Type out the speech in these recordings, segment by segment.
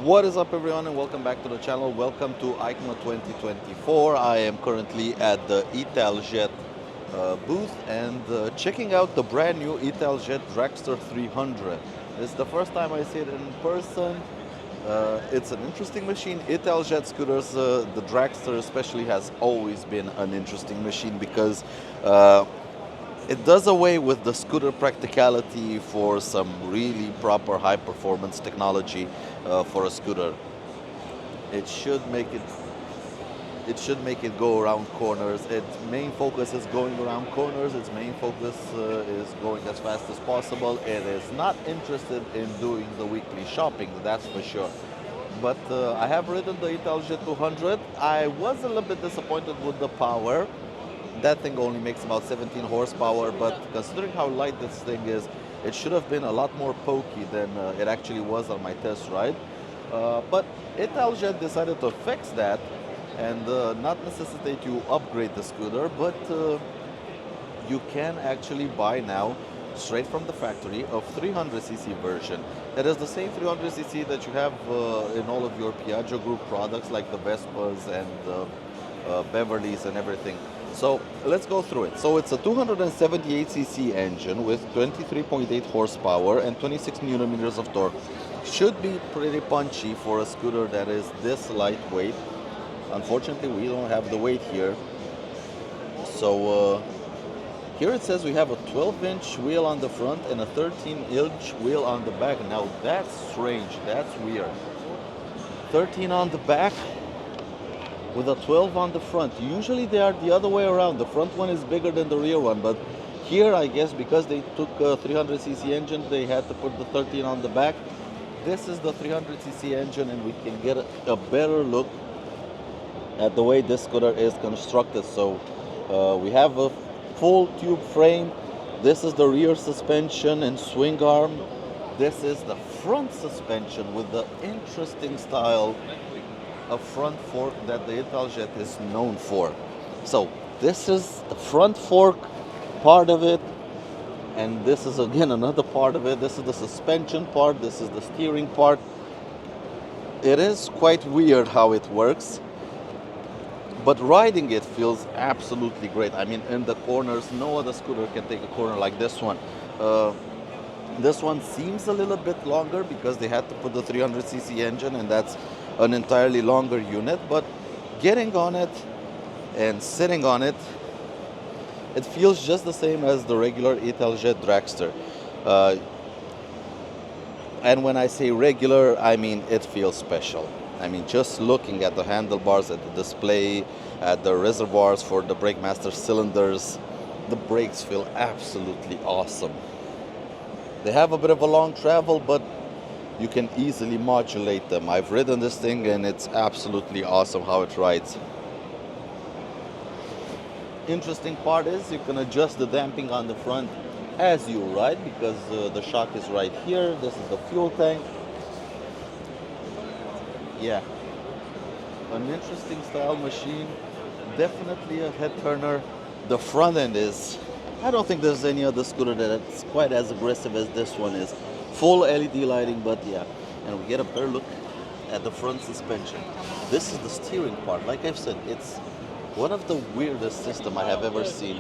What is up, everyone, and welcome back to the channel. Welcome to Eicma 2024. I am currently at the Italjet booth and checking out the brand new Italjet Dragster 300. It's the first time I see it in person. It's an interesting machine. Italjet scooters, the Dragster especially, has always been an interesting machine because it does away with the scooter practicality for some really proper high performance technology for a scooter. It should make it go around corners. Its main focus is going around corners. Its main focus is going as fast as possible. It is not interested in doing the weekly shopping, that's for sure. But I have ridden the Italjet 200. I was a little bit disappointed with the power. That thing only makes about 17 horsepower, but considering how light this thing is, it should have been a lot more pokey than it actually was on my test ride. But Italjet decided to fix that and not necessitate you upgrade the scooter, but you can actually buy now straight from the factory a 300cc version. It is the same 300cc that you have in all of your Piaggio group products like the Vespas and Beverleys and everything. So let's go through it. So it's a 278cc engine with 23.8 horsepower and 26 newton meters of torque. Should be pretty punchy for a scooter that is this lightweight. Unfortunately, we don't have the weight here. So here it says we have a 12-inch wheel on the front and a 13-inch wheel on the back. Now that's strange, that's weird. 13 on the back with a 12 on the front. Usually they are the other way around. The front one is bigger than the rear one, but here I guess because they took a 300cc engine, they had to put the 13 on the back. This is the 300cc engine, and we can get a better look at the way this scooter is constructed. So we have a full tube frame. This is the rear suspension and swing arm. This is the front suspension with the interesting style of front fork that the Italjet is known for. So this is the front fork part of it, and this is again another part of it. This is the suspension part, this is the steering part. It is quite weird how it works, but riding it feels absolutely great. I mean, in the corners, no other scooter can take a corner like this one. This one seems a little bit longer because they had to put the 300cc engine, and that's an entirely longer unit, but getting on it and sitting on it, it feels just the same as the regular Italjet Dragster. And when I say regular, I mean it feels special. I mean, just looking at the handlebars, at the display, at the reservoirs for the Brakemaster cylinders, the brakes feel absolutely awesome. They have a bit of a long travel, but you can easily modulate them. I've ridden this thing and it's absolutely awesome how it rides. Interesting part is you can adjust the damping on the front as you ride because the shock is right here. This is the fuel tank. Yeah, an interesting style machine. Definitely a head turner. The front end is, I don't think there's any other scooter that's quite as aggressive as this one is. Full LED lighting, but yeah, and we get a better look at the front suspension. This is the steering part. Like I've said, it's one of the weirdest systems I have ever seen.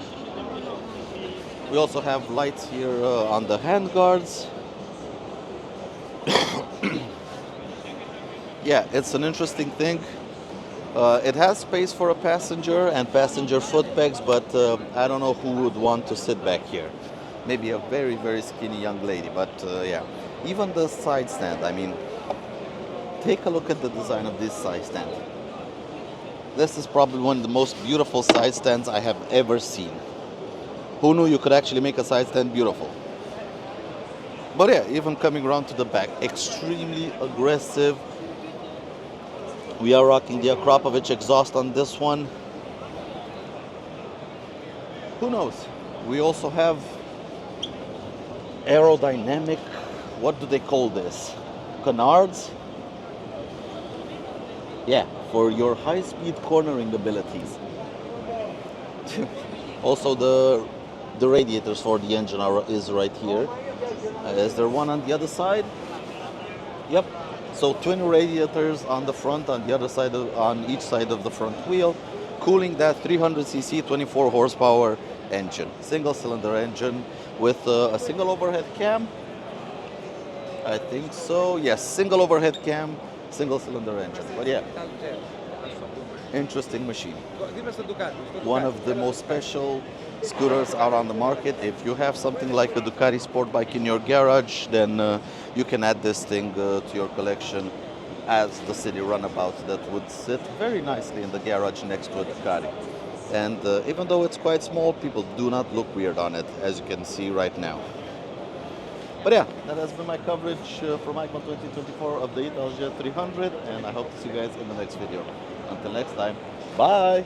We also have lights here on the handguards. Yeah, it's an interesting thing. It has space for a passenger and passenger foot pegs, but I don't know who would want to sit back here. Maybe a very, very skinny young lady, but yeah. Even the side stand, I mean, take a look at the design of this side stand. This is probably one of the most beautiful side stands I have ever seen. Who knew you could actually make a side stand beautiful? But yeah, even coming around to the back, extremely aggressive. We are rocking the Akrapovic exhaust on this one. Who knows? We also have aerodynamic, what do they call this? Canards? Yeah, for your high-speed cornering abilities. Also the radiators for the engine is right here. Is there one on the other side? Yep. So twin radiators on the front, on the other side, on each side of the front wheel, cooling that 300cc 24 horsepower engine, single cylinder engine with a single overhead cam. I think so. Yes, single overhead cam, single cylinder engine. But yeah, interesting machine. One of the most special scooters out on the market. If you have something like a Ducati sport bike in your garage, then you can add this thing to your collection as the city runabout that would sit very nicely in the garage next to a Ducati. And even though it's quite small, people do not look weird on it, as you can see right now. But yeah, that has been my coverage from Eicma 2024 of the Italjet 300, and I hope to see you guys in the next video. Until next time, bye!